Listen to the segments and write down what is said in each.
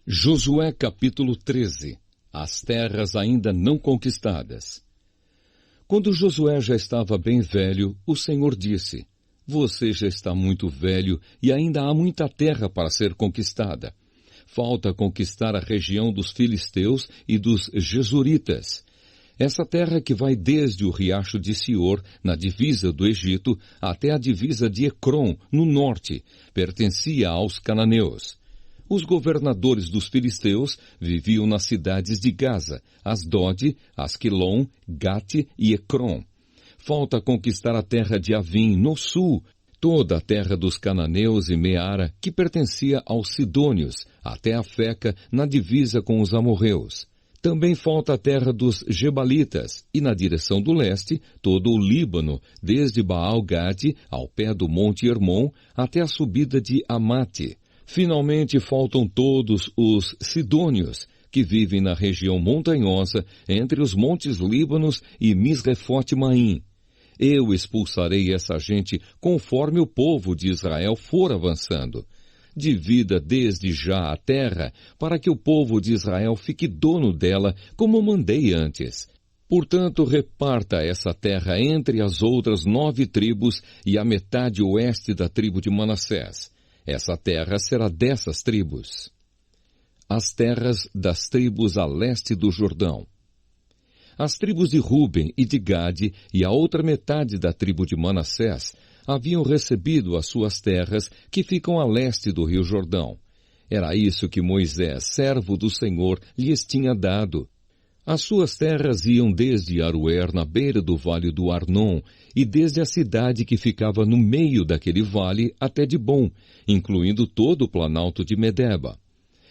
Josué capítulo 13. As terras ainda não conquistadas. Quando Josué já estava bem velho, o Senhor disse: Você já está muito velho e ainda há muita terra para ser conquistada. Falta conquistar a região dos filisteus e dos jesuritas. Essa terra que vai desde o riacho de Sior, na divisa do Egito, até a divisa de Ecrom, no norte, pertencia aos cananeus. Os governadores dos filisteus viviam nas cidades de Gaza, Asdod, Asquelon, Gate e Ecrom. Falta conquistar a terra de Avim, no sul, toda a terra dos cananeus e Meara, que pertencia aos sidônios, até a Feca, na divisa com os amorreus. Também falta a terra dos Gebalitas, e na direção do leste, todo o Líbano, desde Baal-Gade, ao pé do Monte Hermon, até a subida de Amate. Finalmente faltam todos os sidônios, que vivem na região montanhosa, entre os montes Líbanos e Misrefote-Maim. Eu expulsarei essa gente conforme o povo de Israel for avançando. Divida desde já a terra, para que o povo de Israel fique dono dela, como mandei antes. Portanto, reparta essa terra entre as outras 9 tribos e a metade oeste da tribo de Manassés. Essa terra será dessas tribos. As terras das tribos a leste do Jordão. As tribos de Ruben e de Gade e a outra metade da tribo de Manassés haviam recebido as suas terras que ficam a leste do rio Jordão. Era isso que Moisés, servo do Senhor, lhes tinha dado. As suas terras iam desde Aroer, na beira do vale do Arnon, e desde a cidade que ficava no meio daquele vale até Dibom, incluindo todo o planalto de Medeba.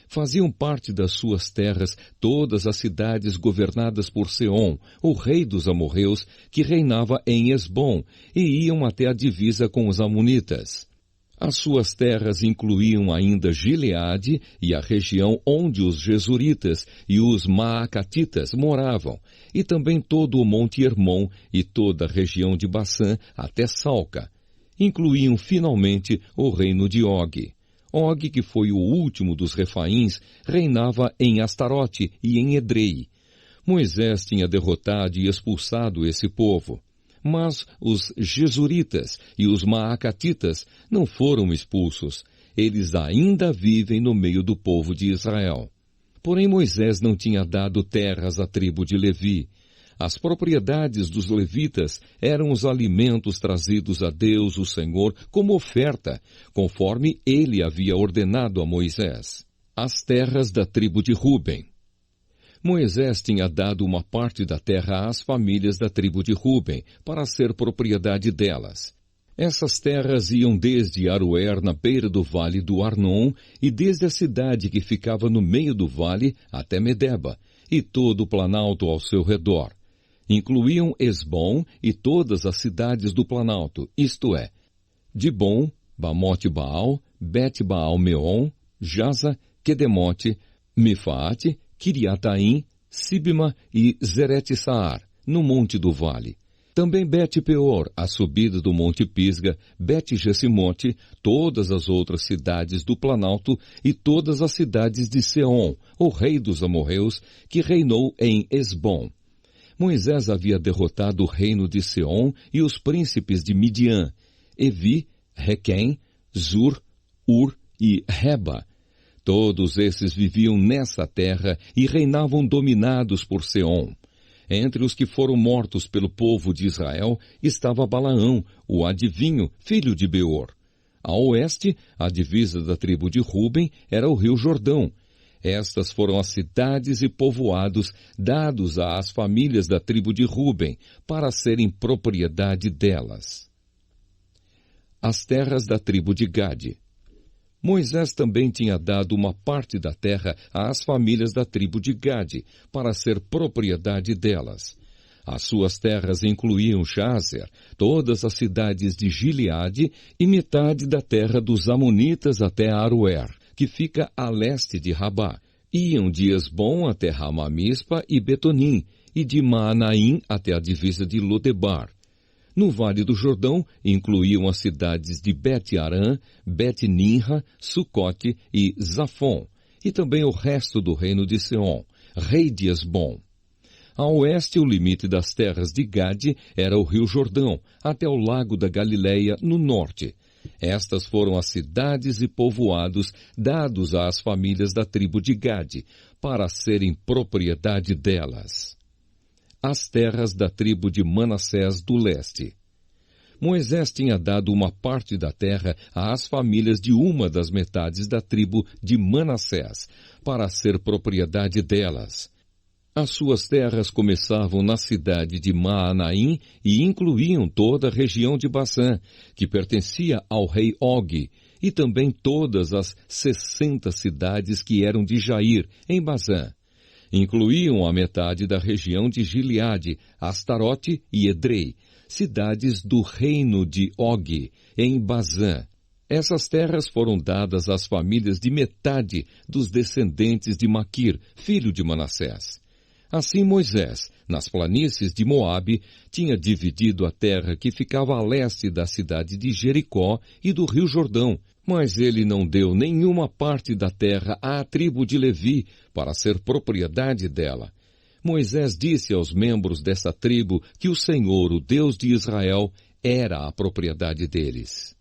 Faziam parte das suas terras todas as cidades governadas por Seom, o rei dos amorreus, que reinava em Esbom, e iam até a divisa com os amonitas. As suas terras incluíam ainda Gileade e a região onde os jesuritas e os maacatitas moravam, e também todo o monte Hermon e toda a região de Bassã até Salca. Incluíam finalmente o reino de Og. Og, que foi o último dos Refaíns, reinava em Astarote e em Edrei. Moisés tinha derrotado e expulsado esse povo. Mas os jesuritas e os maacatitas não foram expulsos. Eles ainda vivem no meio do povo de Israel. Porém, Moisés não tinha dado terras à tribo de Levi. As propriedades dos levitas eram os alimentos trazidos a Deus, o Senhor, como oferta, conforme ele havia ordenado a Moisés. As terras da tribo de Ruben. Moisés tinha dado uma parte da terra às famílias da tribo de Ruben, para ser propriedade delas. Essas terras iam desde Aroer, na beira do vale do Arnon, e desde a cidade que ficava no meio do vale até Medeba, e todo o planalto ao seu redor. Incluíam Esbom e todas as cidades do planalto, isto é, Dibom, Bamote-Baal, Bet-Baal-Meon, Jaza, Quedemote, Mefaate, Kiriataim, Sibma e Zerete-Saar, no monte do vale. Também Bet-Peor, a subida do monte Pisga, Bet-Jesimote, todas as outras cidades do planalto e todas as cidades de Seom, o rei dos amorreus, que reinou em Esbom. Moisés havia derrotado o reino de Seom e os príncipes de Midian, Evi, Requém, Zur, Ur e Reba. Todos esses viviam nessa terra e reinavam dominados por Seom. Entre os que foram mortos pelo povo de Israel estava Balaão, o adivinho, filho de Beor. A oeste, a divisa da tribo de Ruben era o rio Jordão. Estas foram as cidades e povoados dados às famílias da tribo de Ruben, para serem propriedade delas. As terras da tribo de Gade. Moisés também tinha dado uma parte da terra às famílias da tribo de Gade, para ser propriedade delas. As suas terras incluíam Jazer, todas as cidades de Gileade e metade da terra dos Amonitas até Aroer, que fica a leste de Rabá. Iam de Esbom até Ramamispa e Betonim, e de Maanaim até a divisa de Lodebar. No Vale do Jordão, incluíam as cidades de Bet-Arã, Bet-Ninra, Sucote e Zafon, e também o resto do reino de Seom, rei de Esbom. A oeste, o limite das terras de Gade era o rio Jordão, até o lago da Galileia, no norte. Estas foram as cidades e povoados dados às famílias da tribo de Gade, para serem propriedade delas. As terras da tribo de Manassés do leste. Moisés tinha dado uma parte da terra às famílias de uma das metades da tribo de Manassés, para ser propriedade delas. As suas terras começavam na cidade de Maanaim e incluíam toda a região de Bassã, que pertencia ao rei Og, e também todas as 60 cidades que eram de Jair, em Bazã. Incluíam a metade da região de Gileade, Astarote e Edrei, cidades do reino de Og, em Bazã. Essas terras foram dadas às famílias de metade dos descendentes de Maquir, filho de Manassés. Assim Moisés, nas planícies de Moabe, tinha dividido a terra que ficava a leste da cidade de Jericó e do rio Jordão, mas ele não deu nenhuma parte da terra à tribo de Levi para ser propriedade dela. Moisés disse aos membros dessa tribo que o Senhor, o Deus de Israel, era a propriedade deles.